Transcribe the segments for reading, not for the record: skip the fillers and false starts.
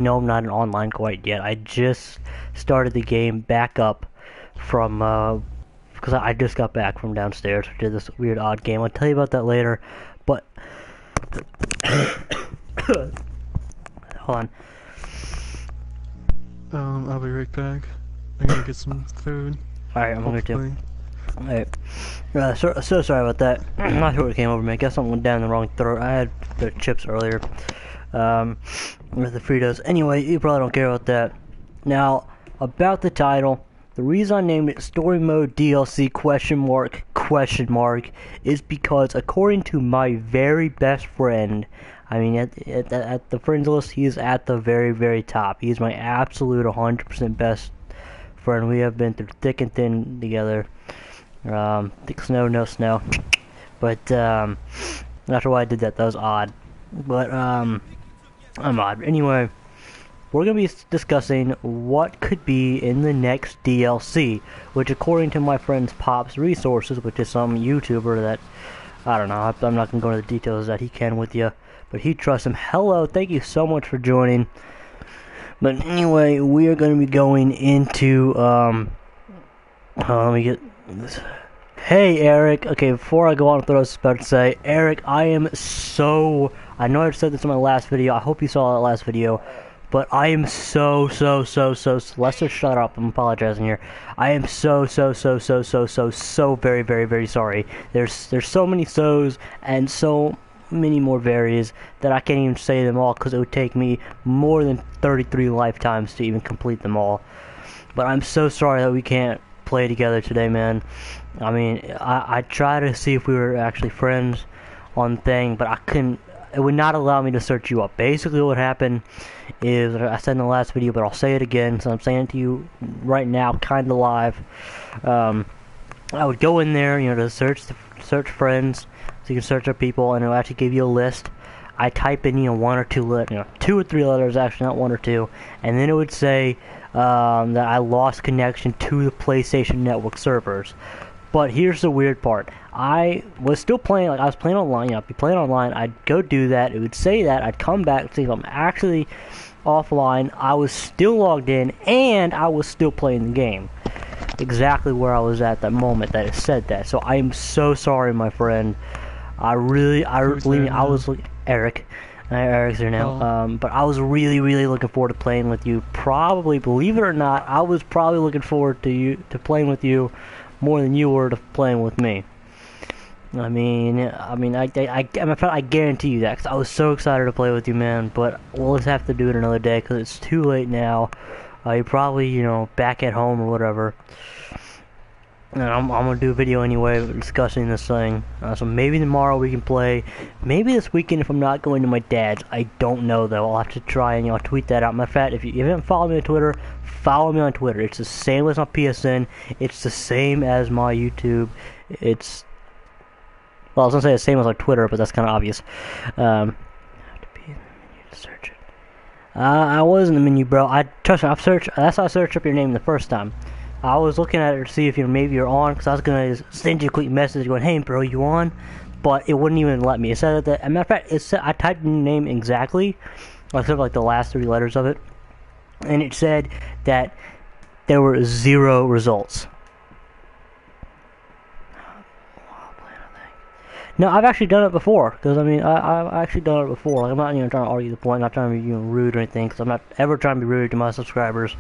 No, I'm not in online quite yet. I just started the game back up from, because I just got back from downstairs. Did this weird odd game. I'll tell you about that later, but, hold on. I'll be right back. I'm gonna get some food. Alright, I'm going to. Hopefully. Alright. So sorry about that. I'm not sure what came over me. I guess something went down the wrong throat. I had the chips earlier. With the Fritos. Anyway, you probably don't care about that. Now, about the title, the reason I named it Story Mode DLC question mark is because according to my very best friend, I mean at the friends list, he is at the very, very top. He is my absolute 100% best friend. We have been through thick and thin together. Thick snow, no snow. But not sure why I did that. That was odd. But I'm odd. Anyway, we're going to be discussing what could be in the next DLC, which according to my friend's Pop's Resources, which is some YouTuber that, I don't know, I'm not going to go into the details that he can with you, but he trusts him. Hello, thank you so much for joining. But anyway, we are going to be going into, let me get this. Hey Eric, okay, before I go on with what I was about to say, Eric, I know I said this in my last video, I hope you saw that last video, but I am so, Lester, shut up, I'm apologizing here, I am so very, very, very sorry. There's so many so's, and so many more varies, that I can't even say them all, because it would take me more than 33 lifetimes to even complete them all. But I'm so sorry that we can't play together today, man. I mean, I tried to see if we were actually friends on thing, but I couldn't. It would not allow me to search you up. Basically, what happened is, I said in the last video, but I'll say it again, so I'm saying it to you right now, kind of live. I would go in there, to search friends, so you can search up people, and it'll actually give you a list. I type in, one or two, 2 or 3 letters, actually, not 1 or 2, and then it would say that I lost connection to the PlayStation Network servers. But here's the weird part. I was still playing, I was playing online, I'd be playing online, I'd go do that, it would say that, I'd come back, see if I'm actually offline, I was still logged in, and I was still playing the game. Exactly where I was at that moment that it said that. So I am so sorry, my friend. Believe me, I was Eric. Eric's here now. But I was really looking forward to playing with you. Probably, believe it or not, I was probably looking forward to playing with you more than you were to playing with me. I guarantee you that, because I was so excited to play with you, man. But we'll just have to do it another day, because it's too late now. You're probably, back at home or whatever. And I'm going to do a video anyway discussing this thing. So maybe tomorrow we can play. Maybe this weekend if I'm not going to my dad's. I don't know though. I'll have to try and tweet that out. Matter of fact, if you haven't followed me on Twitter, follow me on Twitter. It's the same as my PSN. It's the same as my YouTube. Well, I was going to say the same as my Twitter, but that's kind of obvious. Have to be in the menu to search it. I was in the menu, bro. Trust me, that's how I searched up your name the first time. I was looking at it to see if maybe you're on, because I was going to send you a quick message going, hey bro, you on? But it wouldn't even let me. It said that, as a matter of fact, I typed in your name exactly, except like the last 3 letters of it, and it said that there were 0 results. No, I've actually done it before, because I've actually done it before. Like, I'm not even trying to argue the point, I'm not trying to be rude or anything, because I'm not ever trying to be rude to my subscribers,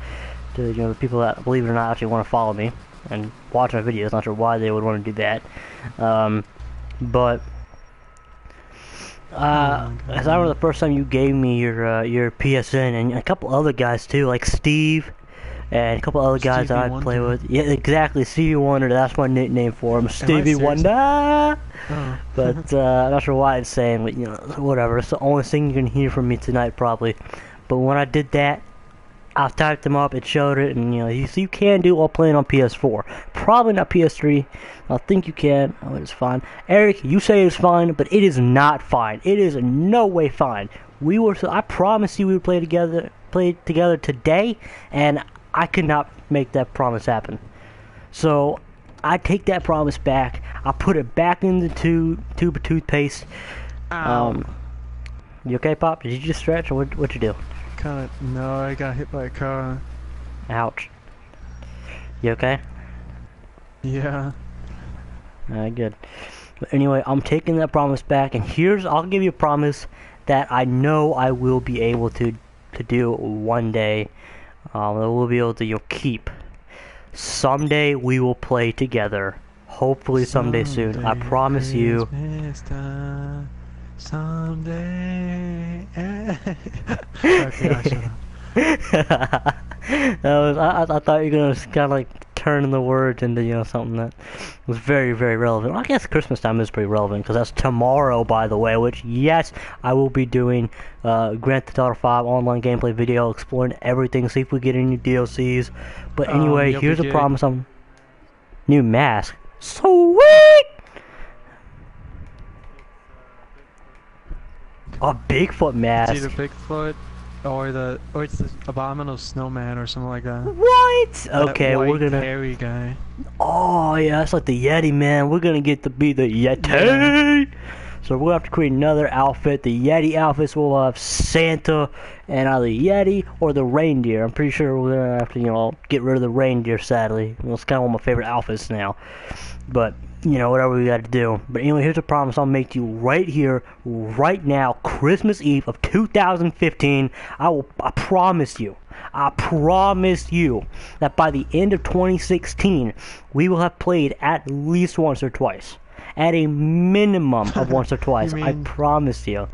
to the people that, believe it or not, actually want to follow me and watch my videos. Not sure why they would want to do that, but as I remember the first time you gave me your PSN, and a couple other guys too, like Steve and a couple other guys that I play with. Yeah, exactly, Stevie Wonder. That's my nickname for him, Stevie Wonder. Oh. But I'm not sure why it's saying, but whatever. It's the only thing you can hear from me tonight, probably. But when I did that, I typed them up, it showed it, and you can do it while playing on PS4. Probably not PS3. I think you can. Oh, it's fine. Eric, you say it's fine, but it is not fine. It is in no way fine. I promised you we would play together today, and I could not make that promise happen. So I take that promise back. I put it back in the tube of toothpaste. You okay, Pop? Did you just stretch, or what'd you do? kinda... No, I got hit by a car. Ouch. You okay? Yeah. Alright, good. But anyway, I'm taking that promise back, and I'll give you a promise that I know I will be able to do one day. That we'll be able to keep. Someday we will play together. Hopefully someday soon. I promise you. Someday. Okay, I thought you were gonna kind of like turn the words into something that was very, very relevant. Well, I guess Christmas time is pretty relevant because that's tomorrow, by the way. Which yes, I will be doing Grand Theft Auto 5 online gameplay video, exploring everything, see if we get any DLCs. But anyway, here's a promise: new mask. Sweet. A Bigfoot mask. It's either Bigfoot or it's the Abominable Snowman or something like that. What? Okay, we're gonna. Hairy guy. Oh yeah, that's like the Yeti, man. We're gonna get to be the Yeti. Yeah. So we'll have to create another outfit. The Yeti outfits will have Santa and either Yeti or the reindeer. I'm pretty sure we're gonna have to, get rid of the reindeer. Sadly, it's kind of one of my favorite outfits now. But whatever we got to do. But anyway, here's a promise I'll make to you right here, right now, Christmas Eve of 2015. I promise you that by the end of 2016, we will have played at least once or twice. At a minimum of once or twice. I promise you.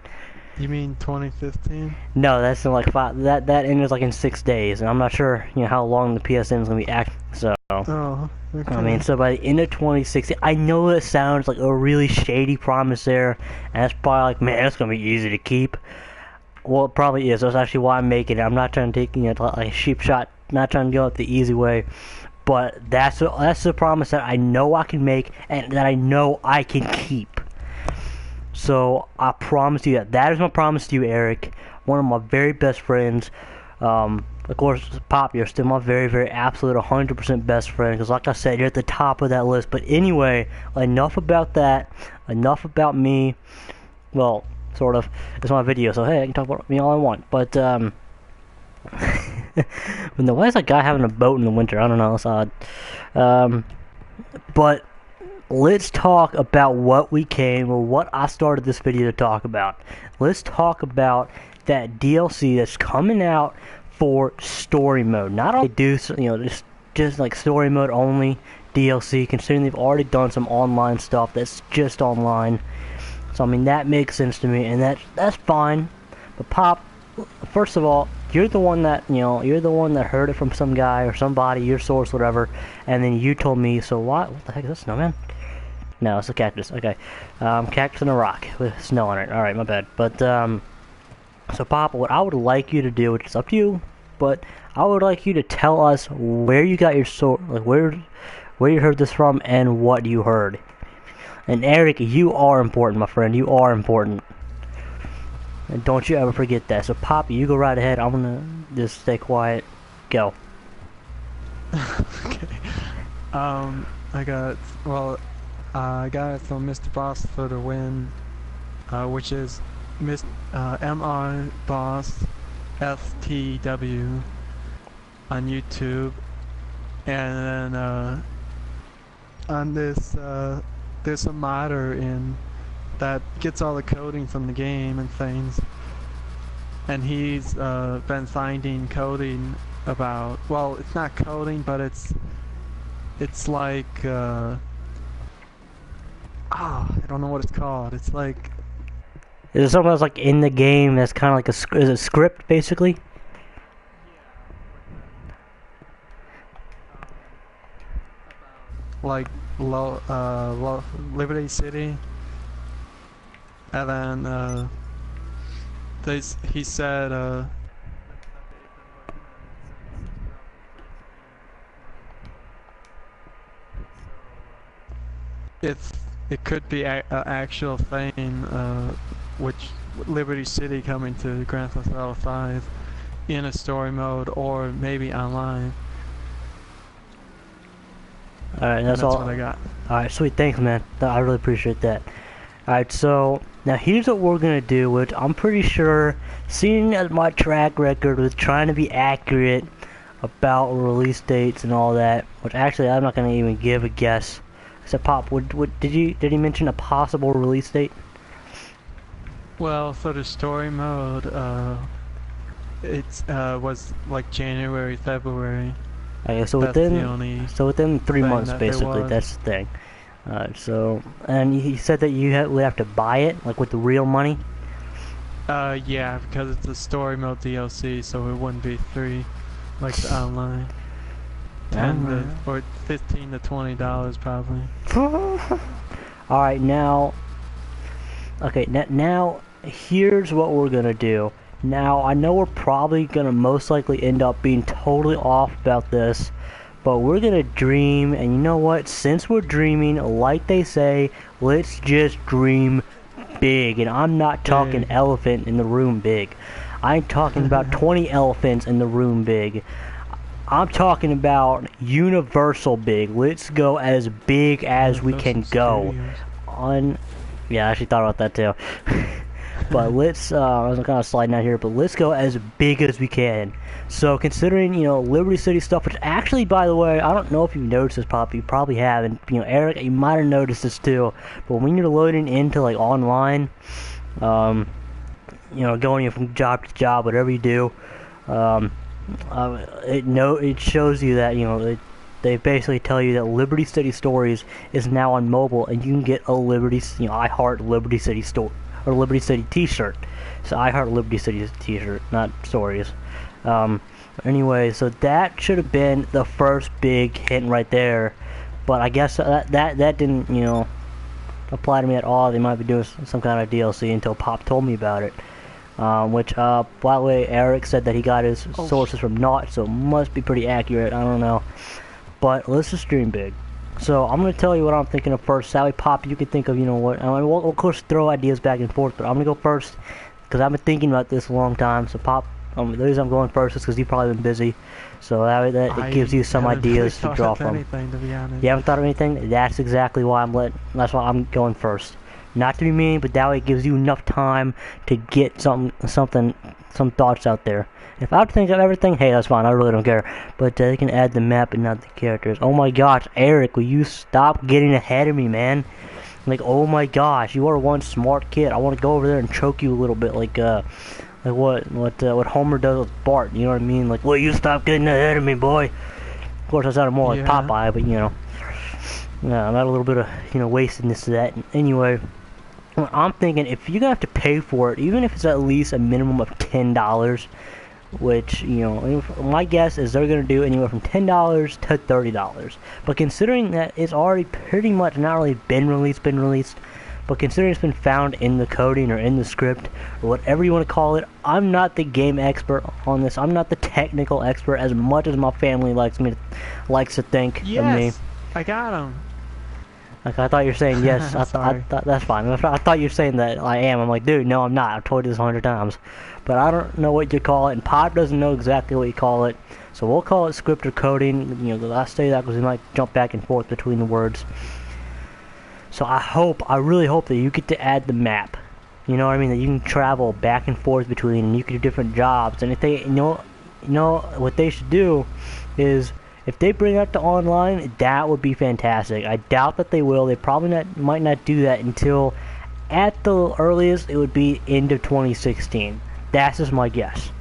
You mean 2015? No, that's in like 5. That ends like in 6 days, and I'm not sure how long the PSN is gonna be active. So. Oh. Okay. I mean, so by the end of 2016, I know it sounds like a really shady promise there, and it's probably like, man, it's gonna be easy to keep. Well, it probably is. That's actually why I'm making it. I'm not trying to take like a cheap shot. Not trying to go the easy way. But that's the promise that I know I can make and that I know I can keep. So I promise you that is my promise to you, Eric, one of my very best friends. Of course, Pop, you're still my very, very absolute 100% best friend, because like I said, you're at the top of that list. But anyway, enough about that. Enough about me. Well, sort of. It's my video, so hey, I can talk about me all I want. But why is that guy having a boat in the winter? I don't know, it's odd. But let's talk about what I started this video to talk about. Let's talk about that DLC that's coming out for story mode. Not only just like story mode only DLC, considering they've already done some online stuff that's just online. So I mean, that makes sense to me, and that's fine. But Pop, first of all, you're the one that heard it from some guy or somebody, your source, whatever, and then you told me. So what the heck is this, snowman? No, it's a cactus. Okay, cactus and a rock with snow on it. All right, my bad. But so Pop, what I would like you to do, which is up to you, but I would like you to tell us where you got your source, like where you heard this from, and what you heard. And Eric, you are important, my friend. You are important. And don't you ever forget that. So Pop, you go right ahead. I'm gonna just stay quiet. Go. Okay. I got it from Mr. Boss for the win, which is MR Boss FTW on YouTube, and then on this there's a modder in that gets all the coding from the game and things, and he's been finding coding about, well, it's not coding, but it's like I don't know what it's called. It's like, is it something that's like in the game that's kind of like is a script basically? like Liberty City, and then he said it could be an actual thing, which Liberty City coming to Grand Theft Auto 5 in a story mode or maybe online. Alright, that's all. What I got. Alright, sweet, thanks man. I really appreciate that. Alright, so Now here's what we're gonna do, which I'm pretty sure, seeing as my track record with trying to be accurate about release dates and all that, which actually I'm not gonna even give a guess. So Pop, did he mention a possible release date? Well, for the story mode, it was like January, February. Okay, so That's the only within 3 thing months that there basically. was. That's the thing. So and he said that we have to buy it like with the real money. Yeah, because it's a story mode DLC, so it wouldn't be free like the online. Or $15 to $20 probably. All right, now. Okay, now here's what we're gonna do. Now I know we're probably gonna most likely end up being totally off about this, but we're gonna dream, and you know what? Since we're dreaming, like they say, let's just dream big. And I'm not talking Big. elephant in the room big. I'm talking about 20 elephants in the room big. I'm talking about universal big. Let's go as big as we can go. Yeah, I actually thought about that too. But let's, I was kind of sliding out here, but let's go as big as we can. So considering, you know, Liberty City stuff, which actually, by the way, I don't know if you've noticed this, Pop, you probably have, and, you know, Eric, you might have noticed this too, but when you're loading into, like, online, you know, going from job to job, whatever you do, it shows you that, you know, they basically tell you that Liberty City Stories is now on mobile, and you can get a Liberty, you know, I Heart Liberty City Store or Liberty City T-shirt. So I Heart Liberty City T-shirt, not Stories. Anyway, so that should have been the first big hint right there, but I guess that didn't, you know, apply to me at all. They might be doing some kind of DLC until Pop told me about it. Which, by the way, Eric said that he got his sources from Naught, so it must be pretty accurate. I don't know. But let's just dream big. So I'm going to tell you what I'm thinking of first. Sally, Pop, you can think of, you know what. I mean, we'll of course throw ideas back and forth, but I'm going to go first because I've been thinking about this a long time. So Pop, the reason I'm going first is because you've probably been busy. So that it gives you some ideas to draw from. Anything, to be honest. You haven't thought of anything? That's exactly why that's why I'm going first. Not to be mean, but that way it gives you enough time to get some thoughts out there. If I have to think of everything, hey, that's fine. I really don't care. But they can add the map and not the characters. Oh my gosh, Eric, will you stop getting ahead of me, man? Like, oh my gosh, you are one smart kid. I want to go over there and choke you a little bit, like what Homer does with Bart. You know what I mean? Like, will you stop getting ahead of me, boy? Of course, I sounded more like Popeye, but you know, yeah, I'm at a little bit of, you know, wastedness to that. Anyway. I'm thinking if you're gonna have to pay for it, even if it's at least a minimum of $10, which, you know, my guess is they're gonna do anywhere from $10 to $30. But considering that it's already pretty much not really been released, but considering it's been found in the coding or in the script or whatever you want to call it, I'm not the game expert on this. I'm not the technical expert as much as my family likes to think of me. I got him. Like, I thought you were saying yes. I thought that's fine. I thought you were saying that I am. I'm like, dude, no, I'm not. I've told you this 100 times. But I don't know what you call it, and Pop doesn't know exactly what you call it. So we'll call it script or coding. You know, I'll say that because we might jump back and forth between the words. So I really hope that you get to add the map. You know what I mean? That you can travel back and forth between, and you can do different jobs. And if they, you know what they should do is, if they bring out the online, that would be fantastic. I doubt that they will. They probably might not do that until, at the earliest, it would be end of 2016. That's just my guess.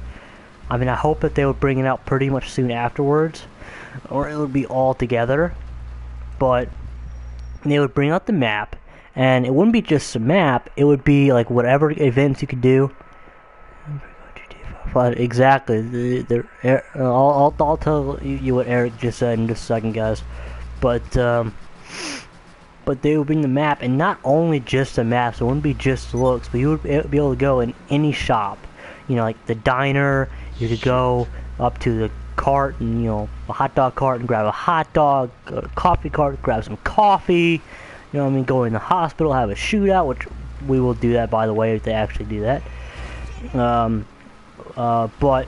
I mean, I hope that they would bring it out pretty much soon afterwards, or it would be all together. But they would bring out the map, and it wouldn't be just a map. It would be like whatever events you could do. But exactly, I'll tell you what Eric just said in just a second, guys. But they would bring the map, and not only just the map, so it wouldn't be just looks, but you would be able to go in any shop. You know, like the diner, you could go up to the cart, and, you know, a hot dog cart, and grab a hot dog, go to a coffee cart, grab some coffee. You know what I mean? Go in the hospital, have a shootout, which we will do that, by the way, if they actually do that. But,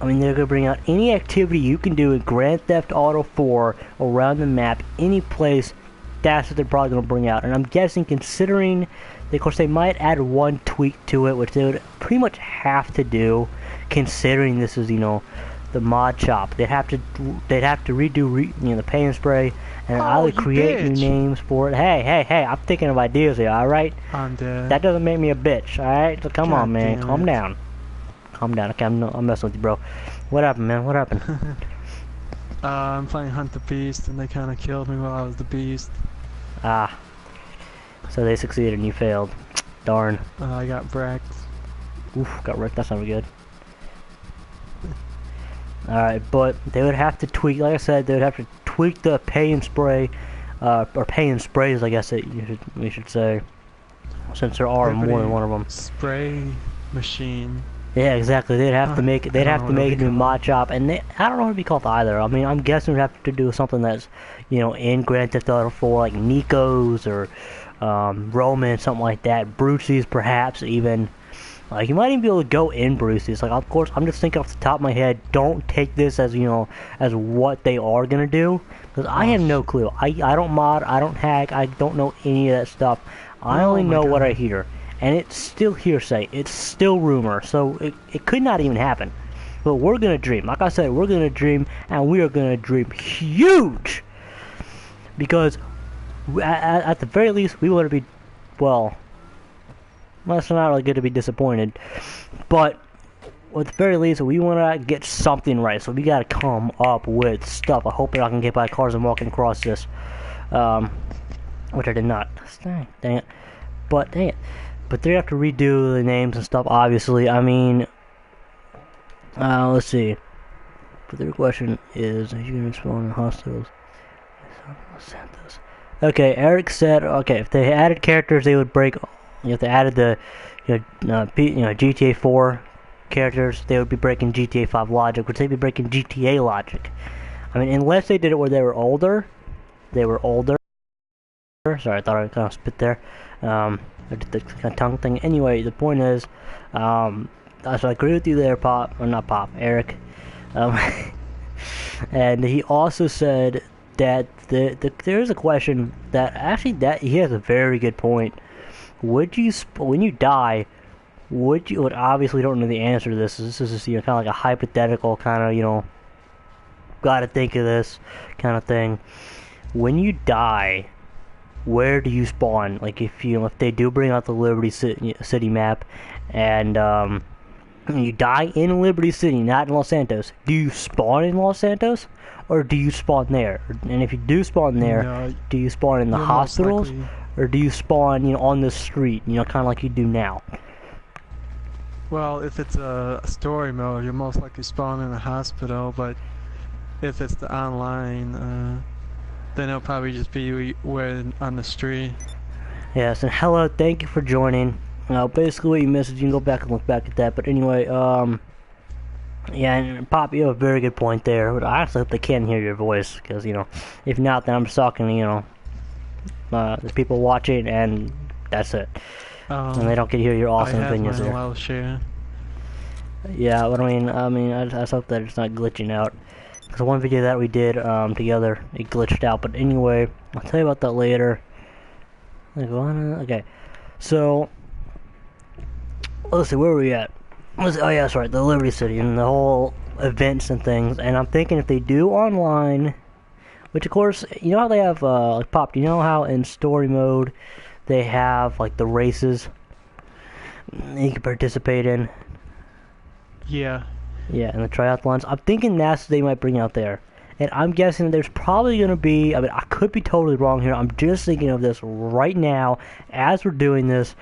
I mean, they're going to bring out any activity you can do in Grand Theft Auto 4 around the map, any place. That's what they're probably going to bring out. And I'm guessing, considering Of course, they might add one tweak to it, which they would pretty much have to do, considering this is, you know, the mod shop. They'd have to redo, you know, the paint and spray, and either create new names for it. Hey! I'm thinking of ideas here. All right. I'm dead. That doesn't make me a bitch. All right. So come on, man. damn Calm it. down. Calm down. Okay, I'm messing with you, bro. What happened, man? What happened? I'm playing Hunt the Beast, and they kind of killed me while I was the Beast. Ah. So they succeeded and you failed. Darn. I got wrecked. Oof, got wrecked. That's not good. Alright, but they would have to tweak, like I said, they would have to tweak the pay and spray, or pay and sprays, I guess we should say, since there are more than one of them. Spray machine. Yeah, exactly. They'd have to make I don't know a new called. mod shop, and I don't know what it'd be called either. I mean, I'm guessing we'd have to do something that's, you know, in Grand Theft Auto 4, like Nico's or Roman, something like that. Brucey's, perhaps even. Like, you might even be able to go in Brucey's. Like, of course, I'm just thinking off the top of my head. Don't take this as, you know, as what they are gonna do, because I have no clue. I don't mod, I don't hack, I don't know any of that stuff. I only know what I hear. And it's still hearsay. It's still rumor. So it could not even happen. But we're going to dream. Like I said, we're going to dream. And we are going to dream huge. Because at the very least, we want to be, well, it's not really good to be disappointed. But at the very least, we want to get something right. So we got to come up with stuff. I hope I can get by cars and walking across this. Which I did not. Dang it. But dang it. But they have to redo the names and stuff, obviously. I mean, let's see. But the question is, are you going to spawn in hospitals? Santos. Okay, Eric said, okay, if they added characters, they would break. If they added the, GTA 4 characters, they would be breaking GTA 5 logic, which they'd be breaking GTA logic. I mean, unless they did it where they were older. Sorry, I thought I kind of spit there. I did the kind of tongue thing. Anyway, the point is, so I agree with you there, Pop, or not Pop, Eric. And he also said that there is a question that actually he has a very good point. Would you, when you die, obviously don't know the answer to this. This is just, you know, kind of like a hypothetical kind of, you know, gotta think of this kind of thing. When you die, where do you spawn? Like, if they do bring out the Liberty City map, and you die in Liberty City, not in Los Santos, do you spawn in Los Santos, or do you spawn there? And if you do spawn there, do you spawn in the hospitals, or do you spawn, you know, on the street, you know, kind of like you do now? Well, if it's a story mode, you'll most likely spawn in a hospital, but if it's the online, then it'll probably just be where on the street. Yes, and hello, thank you for joining. Basically what you missed is you can go back and look back at that. But anyway, yeah, and Pop, you have a very good point there. But I actually hope they can hear your voice, because, you know, if not, then I'm just talking to, you know, the people watching, and that's it. And they don't get to hear your awesome opinions there. Well share. Yeah, but I mean, I just hope that it's not glitching out. Because one video that we did together, it glitched out. But anyway, I'll tell you about that later. Okay, so let's see, where were we at? Oh yeah, that's right, the Liberty City and the whole events and things. And I'm thinking if they do online, which of course, you know how they have like Pop, do you know how in story mode they have like the races you can participate in? Yeah. Yeah, and the triathlons. I'm thinking that's what they might bring out there. And I'm guessing there's probably going to be, I mean, I could be totally wrong here. I'm just thinking of this right now as we're doing this.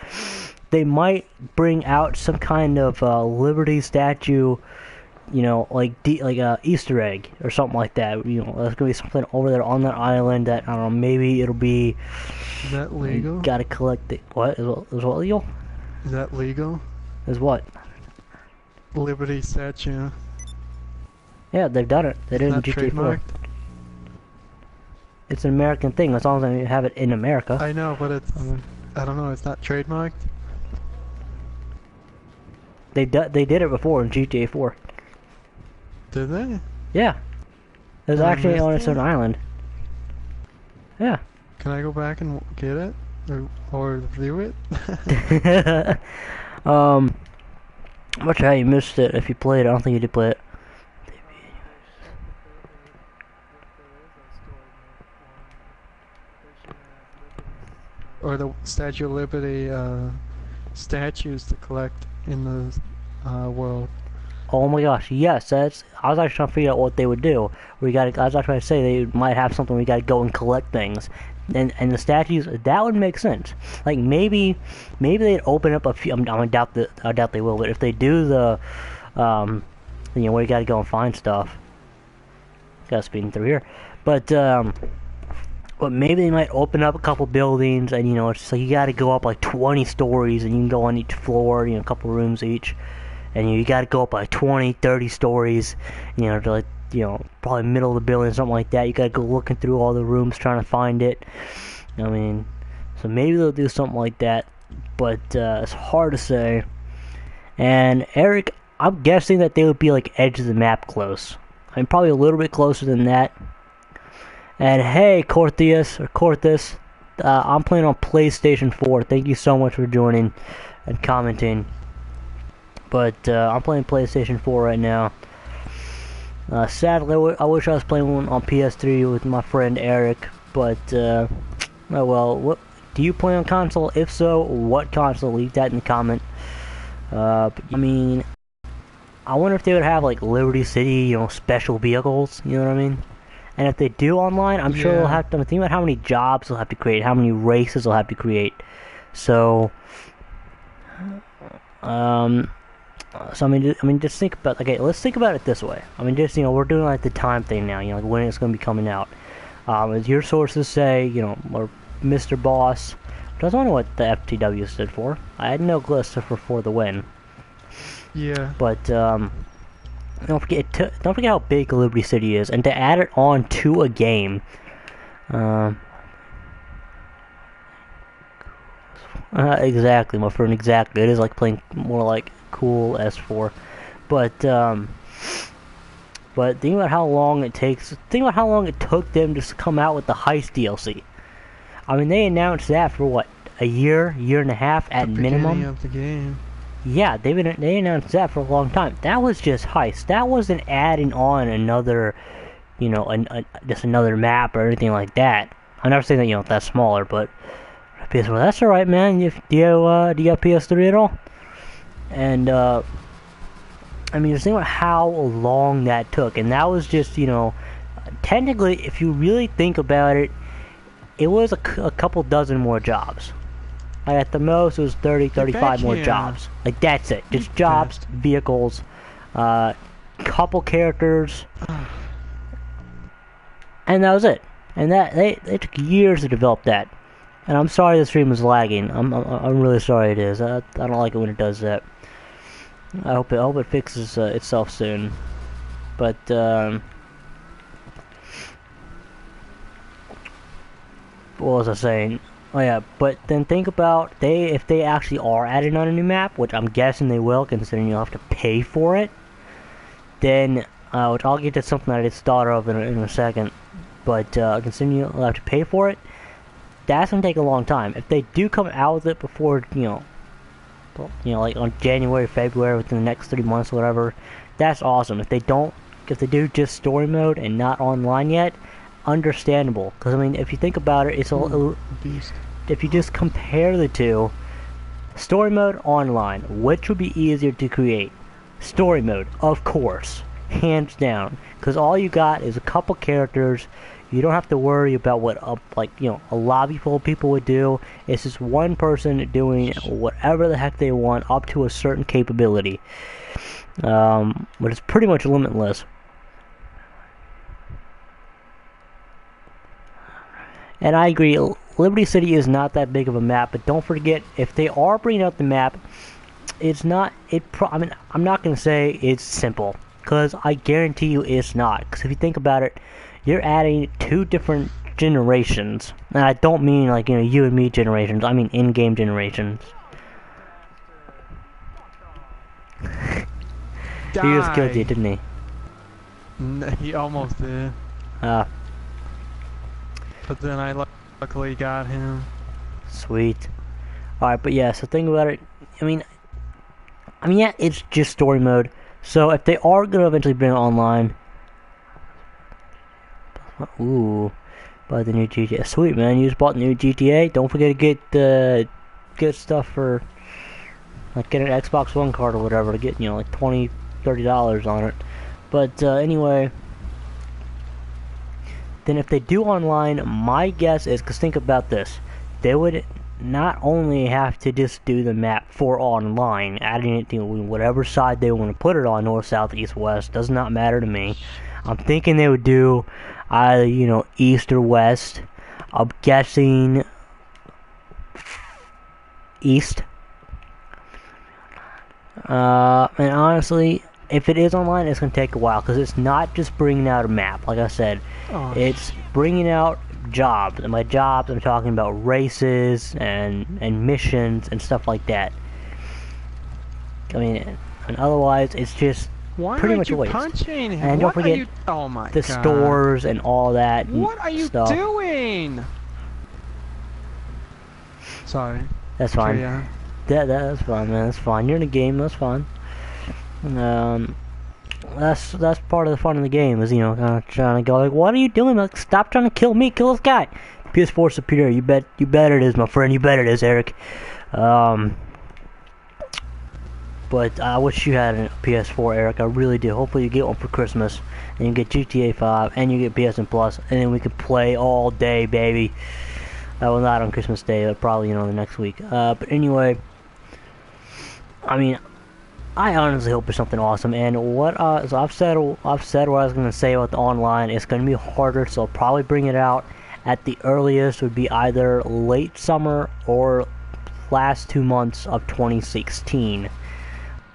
They might bring out some kind of Liberty statue, you know, like a Easter egg or something like that. You know, there's going to be something over there on that island that, I don't know, maybe it'll be... Is that legal? You gotta collect it. What? Is what legal? Is that legal? Is what? Liberty statue. Yeah, they've done it. They did it in Not GTA 4. trademarked? It's an American thing, as long as they have it in America. I know, but it's... I don't know, it's not trademarked? They did it before in GTA 4. Did they? Yeah. It was I actually on missed its own it? island. Yeah. Can I go back and get it? Or or view it. I'm not sure how you missed it if you played it. I don't think you did play it. Or the Statue of Liberty statues to collect in the world. Oh my gosh, yes, that's. I was actually trying to figure out what they would do. I was actually trying to say they might have something we gotta go and collect things, and the statues that would make sense. Like maybe they'd open up a few. I doubt they will, but if they do the, where you gotta go and find stuff. Got speeding through here, but maybe they might open up a couple buildings, and it's just like you gotta go up like 20 stories, and you can go on each floor, a couple rooms each. And you gotta go up like 20, 30 stories, to like, probably middle of the building, something like that. You gotta go looking through all the rooms trying to find it. I mean, so maybe they'll do something like that, but it's hard to say. And Eric, I'm guessing that they would be like edge of the map close. I mean, probably a little bit closer than that. And hey, Cortez, I'm playing on PlayStation 4. Thank you so much for joining and commenting. But I'm playing PlayStation 4 right now. Sadly, I wish I was playing one on PS3 with my friend Eric. But, oh well, what do you play on console? If so, what console? Leave that in the comment. But, I mean, I wonder if they would have like Liberty City, special vehicles. You know what I mean? And if they do online, I'm sure they'll have to think about how many jobs they'll have to create, how many races they'll have to create. So, so I mean, just think about. Okay, let's think about it this way. I mean, just we're doing like the time thing now. Like when it's going to be coming out. As your sources say, or Mr. Boss. I don't know what the FTW stood for. I had no clue for the win. Yeah. But don't forget how big Liberty City is, and to add it on to a game. Exactly, my friend. Exactly. It is like playing more like cool S4, but think about how long it takes. Think about how long it took them to come out with the Heist DLC. I mean, they announced that for what, a year and a half at minimum. Of the game. Yeah, they announced that for a long time. That was just Heist. That wasn't adding on another, just another map or anything like that. I'm never saying that that's smaller, but PS4. That's alright, man. Do you have PS3 at all? And, I mean, just think about how long that took. And that was just, technically, if you really think about it, it was a couple dozen more jobs. Like, at the most, it was 30, 35 more jobs. Like, that's it. Just jobs, vehicles, couple characters. And that was it. And they took years to develop that. And I'm sorry the stream is lagging. I'm really sorry it is. I don't like it when it does that. I hope it fixes itself soon. But what was I saying? Oh yeah, but then think about if they actually are adding on a new map, which I'm guessing they will, considering you'll have to pay for it. Then, which I'll get to something that I just thought of in a second. But considering you'll have to pay for it, that's gonna take a long time. If they do come out with it before, like on January, February, within the next 3 months or whatever, that's awesome. If they do just story mode and not online yet, understandable. Because I mean, if you think about it, it's if you just compare the two, story mode, online, which would be easier to create? Story mode, of course, hands down. Because all you got is a couple characters. You don't have to worry about what a lobby full of people would do. It's just one person doing whatever the heck they want up to a certain capability. But it's pretty much limitless. And I agree, Liberty City is not that big of a map, but don't forget, if they are bringing out the map, it's not, I mean, I'm not going to say it's simple, because I guarantee you it's not. Because if you think about it, you're adding two different generations. And I don't mean like, you and me generations, I mean in-game generations. He just killed you, didn't he? He almost did. But then I luckily got him. Sweet. Alright, but yeah, so think about it. I mean, yeah, it's just story mode. So if they are gonna eventually bring it online, ooh, buy the new GTA. Sweet, man, you just bought the new GTA. Don't forget to get stuff for, like, get an Xbox One card or whatever to get, you know, like $20, $30 on it. But anyway, then if they do online, my guess is, because think about this, they would not only have to just do the map for online, adding it to whatever side they want to put it on, north, south, east, west, does not matter to me. I'm thinking they would do either, you know, east or west. I'm guessing east. And honestly, if it is online, it's going to take a while, because it's not just bringing out a map, like I said. It's bringing out jobs, and by jobs I'm talking about races and missions and stuff like that. I mean, and otherwise it's just pretty much a waste. Punching him? And don't forget the stores and all that. What are you doing? Sorry. That's fine. Yeah. That's fine, man. That's fine. You're in a game. That's fine. That's part of the fun of the game, is, you know, kind of trying to go like, what are you doing? Like, stop trying to kill me, kill this guy. PS4 superior, you bet it is, my friend, you bet it is, Eric. But I wish you had a PS4, Eric, I really do. Hopefully you get one for Christmas, and you get GTA 5, and you get PSN Plus, and then we can play all day, baby. Well, not on Christmas Day, but probably, you know, the next week. But anyway, I mean, I honestly hope it's something awesome, and what so I've said what I was gonna say about the online. It's gonna be harder, so I'll probably bring it out at the earliest would be either late summer or last 2 months of 2016.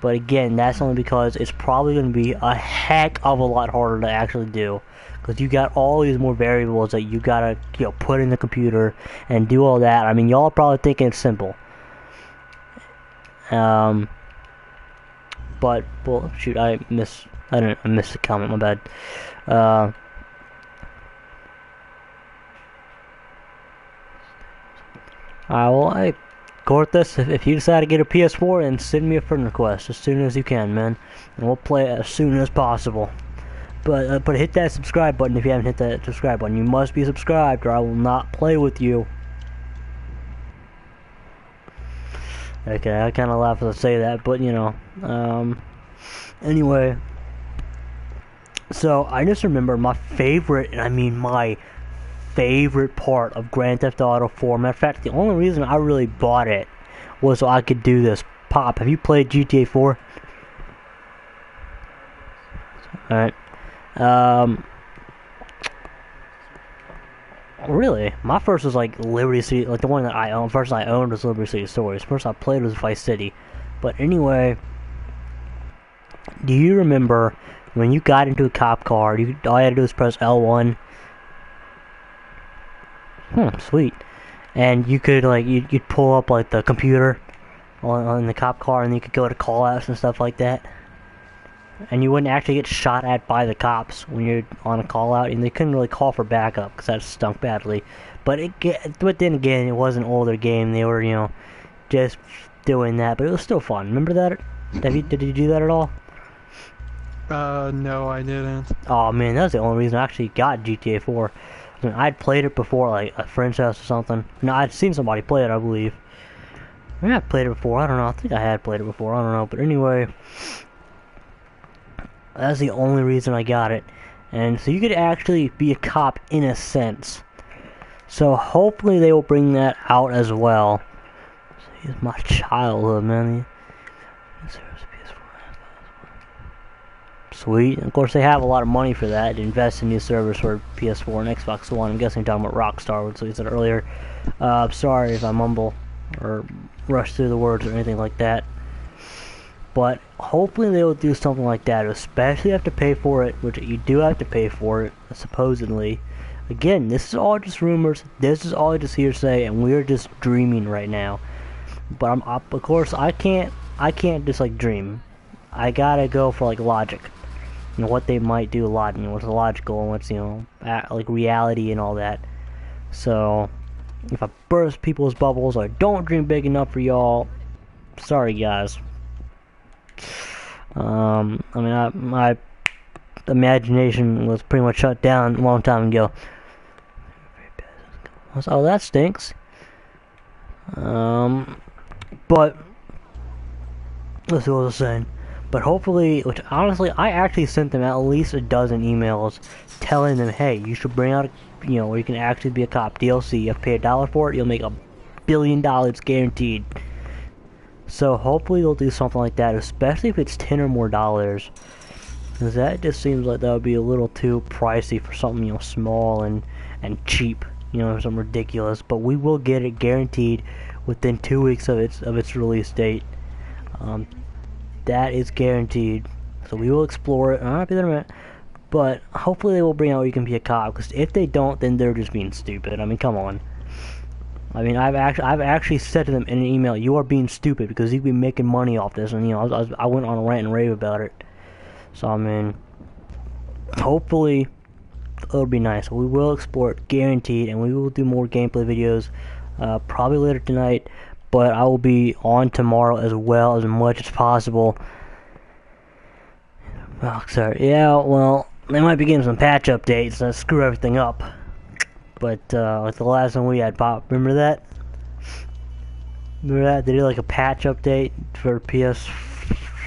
But again, that's only because it's probably gonna be a heck of a lot harder to actually do, because you got all these more variables that you gotta, you know, put in the computer and do all that. I mean, y'all are probably thinking it's simple. But, well, shoot, I missed the comment, my bad. Alright, well, Gorthus, if you decide to get a PS4, then send me a friend request as soon as you can, man. And we'll play it as soon as possible. But hit that subscribe button if you haven't hit that subscribe button. You must be subscribed or I will not play with you. Okay, I kind of laugh as I say that, but, you know, anyway, so I just remember my favorite, and I mean my favorite part of Grand Theft Auto 4, matter of fact, the only reason I really bought it was so I could do this. Pop, have you played GTA 4? Alright, really? My first was like Liberty City, like the one that I owned. First I owned was Liberty City Stories. First I played was Vice City. But anyway, do you remember when you got into a cop car, all you had to do was press L1? Sweet. And you could, like, you'd pull up, like, the computer on the cop car, and you could go to call-outs and stuff like that. And you wouldn't actually get shot at by the cops when you're on a call-out, and they couldn't really call for backup because that stunk badly. But then again, it was an older game. They were, you know, just doing that, but it was still fun. Remember that? Did you do that at all? No, I didn't. Oh man, that was the only reason I actually got GTA 4. I mean, I'd played it before, like a friend's house or something. No, I'd seen somebody play it, I believe. I mean, I'd played it before. I don't know. I think I had played it before. I don't know. But anyway, that's the only reason I got it. And so you could actually be a cop in a sense. So hopefully they will bring that out as well. It's my childhood, man. Sweet. Of course, they have a lot of money for that to invest in new servers for PS4 and Xbox One. I'm guessing you're talking about Rockstar, which I said earlier. Sorry if I mumble or rush through the words or anything like that. But hopefully they will do something like that, especially have to pay for it, which you do have to pay for it, supposedly. Again, this is all just rumors. This is all just hearsay, and we're just dreaming right now. But of course, I can't just like dream. I gotta go for like logic. You know, what they might do, what's logical and what's, you know, like reality and all that. So, if I burst people's bubbles or don't dream big enough for y'all, sorry guys. I mean, my imagination was pretty much shut down a long time ago. Oh, that stinks. But let's see what I was saying. But hopefully, which honestly, I actually sent them at least a dozen emails telling them, hey, you should bring out a, where you can actually be a cop DLC. If you pay $1 for it, you'll make $1 billion guaranteed. So hopefully they'll do something like that, especially if it's $10 or more. Because that just seems like that would be a little too pricey for something, small and cheap, something ridiculous. But we will get it guaranteed within 2 weeks of its release date. That is guaranteed. So we will explore it. I might be there in a minute, but hopefully they will bring out where you can be a cop. Because if they don't, then they're just being stupid. I mean, come on. I mean, I've actually said to them in an email, you are being stupid because you can be making money off this. And I went on a rant and rave about it. So I mean, hopefully it'll be nice. We will explore it, guaranteed, and we will do more gameplay videos probably later tonight. But I will be on tomorrow as well, as much as possible. Oh, sorry. Yeah, well, they might be getting some patch updates that screw everything up. But like the last one we had, Pop, remember that? Remember that? They did like a patch update for PS,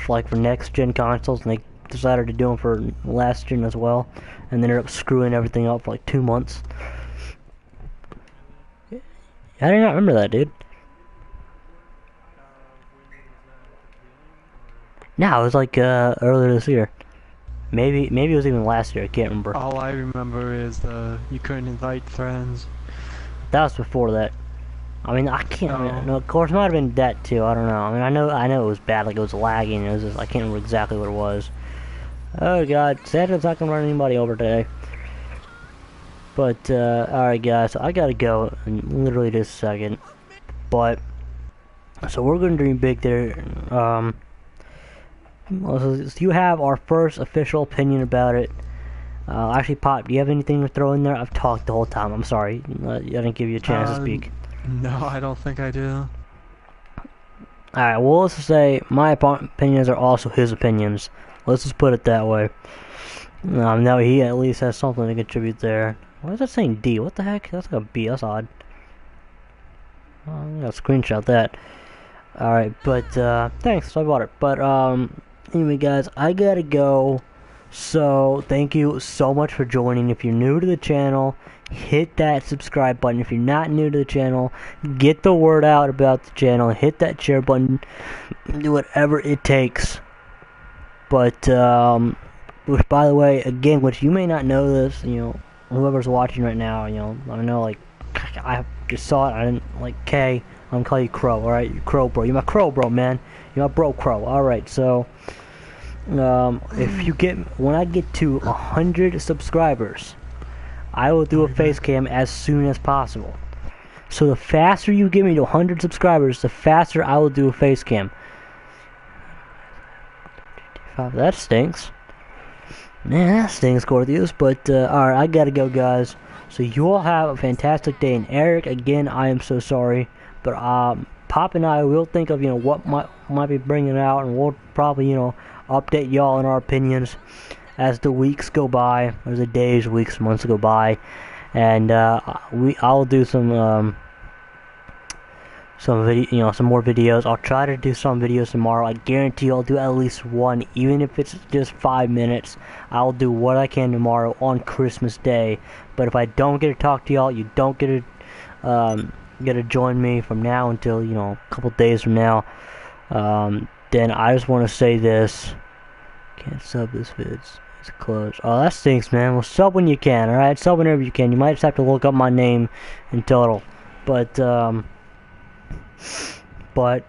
like for next gen consoles, and they decided to do them for last gen as well, and they ended up screwing everything up for like 2 months. I did not remember that, dude. No, it was like earlier this year. Maybe it was even last year. I can't remember. All I remember is you couldn't invite friends. That was before that. I mean, I can't. I mean, no, of course, it might have been that too. I don't know. I mean, I know it was bad. Like it was lagging. It was just, I can't remember exactly what it was. Oh God, Santa's not gonna run anybody over today. But all right, guys. So I gotta go in literally just a second. But so we're gonna dream big there. So you have our first official opinion about it. Actually, Pop, do you have anything to throw in there? I've talked the whole time. I'm sorry. I didn't give you a chance to speak. No, I don't think I do. Alright, well, let's just say my opinions are also his opinions. Let's just put it that way. Now he at least has something to contribute there. Why is that saying D? What the heck? That's like a B. That's odd. Oh, I'm gonna screenshot that. Alright, but thanks. I bought it. But anyway, guys, I gotta go. So thank you so much for joining. If you're new to the channel, hit that subscribe button. If you're not new to the channel, get the word out about the channel. Hit that share button. Do whatever it takes. But which, by the way, again, which you may not know this, whoever's watching right now, I know, like, I just saw it. I didn't like K. I'm gonna call you Crow. All right, you Crow bro. You're my Crow bro, man. You're my bro Crow. All right, so. When I get to 100 subscribers, I will do a face cam as soon as possible. So the faster you get me to 100 subscribers, the faster I will do a face cam. That stinks. Man, that stinks, Gorthius. But alright, I gotta go, guys. So you all have a fantastic day. And Eric, again, I am so sorry, but Pop and I will think of what might be bringing out, and we'll probably update y'all on our opinions as the weeks go by, or the days, weeks, months go by, and I'll do some more videos. I'll try to do some videos tomorrow. I guarantee I'll do at least one, even if it's just 5 minutes. I'll do what I can tomorrow on Christmas Day. But if I don't get to talk to y'all, you don't get to join me from now until a couple days from now. Then I just want to say this. Can't sub this vid. It's closed. Oh, that stinks, man. Well, sub when you can, alright? Sub whenever you can. You might just have to look up my name in total. But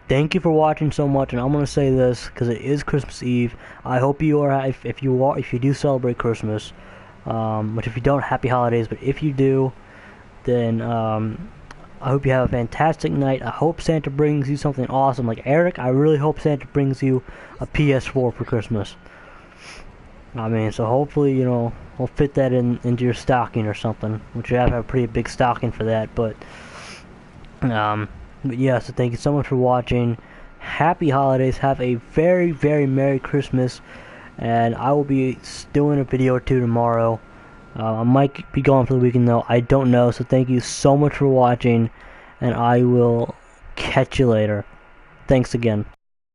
thank you for watching so much, and I'm going to say this, because it is Christmas Eve. I hope you are, if you do celebrate Christmas, which if you don't, happy holidays, but if you do, then, I hope you have a fantastic night. I hope Santa brings you something awesome. Like Eric, I really hope Santa brings you a PS4 for Christmas. I mean, so hopefully, we'll fit that into your stocking or something. Which you have to have a pretty big stocking for that. But But yeah, so thank you so much for watching. Happy holidays. Have a very, very Merry Christmas. And I will be doing a video or two tomorrow. I might be gone for the weekend though. I don't know. So thank you so much for watching. And I will catch you later. Thanks again.